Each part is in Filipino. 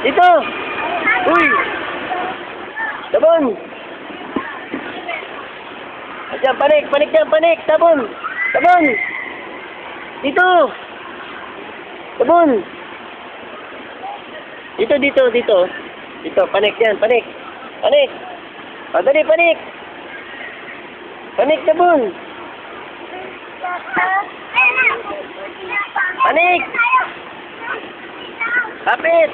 Dito! Uy! Tabon! Ayan, panik! Panik dyan! Panik! Tabon! Tabon! Dito! Tabon! Dito, dito, dito. Dito, panik yan! Panik! Panik! Padali, panik! Panik, tabon! Panik! Kapit!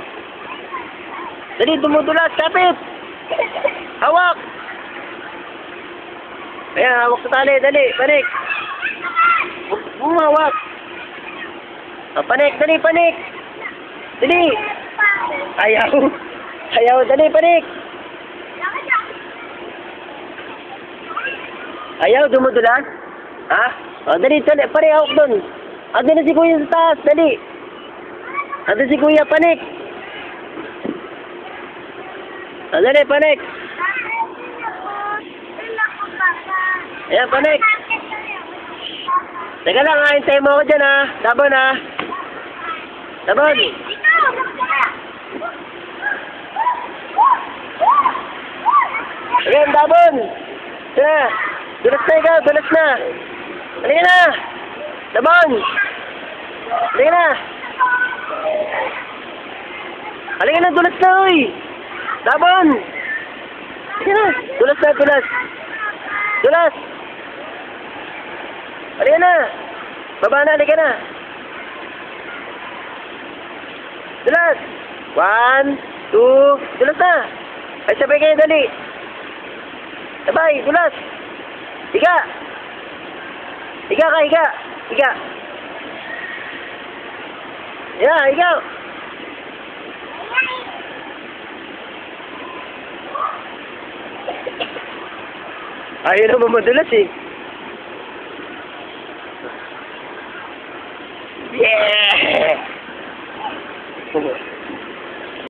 Dali, dumudulas! Kapit! Hawak! Ayan, hawak sa tali. Dali, panik! Bumawak! Panik, dali, panik! Dali! Ayaw! Ayaw, dali, panik! Ayaw, dumudulas? Ha? O, dali, dali, pare, hawak doon. Ando na si Kuya sa taas, dali. Ando si Kuya, panik. O, dali, panik. Ayan, panik. Teka lang, ha, hintayin mo ako dyan, ha. Tabon, ha. Tabon. Ayan, tabon. Sige. Dulas na ikaw, dulas na. Halika na. Tabon. Halika na. Halika na, dulas na, uy. Tabon. Halika na. Dulas na, dulas. Dulas. Halika na. Baba na, halika na. Dulas. 1, 2, dulas na. Ay, sabay kayo, dali. Sabay, dulas. Higa. Higa ka, higa. Higa. Yeah, higa. Ayaw naman madulas eh. Yeah!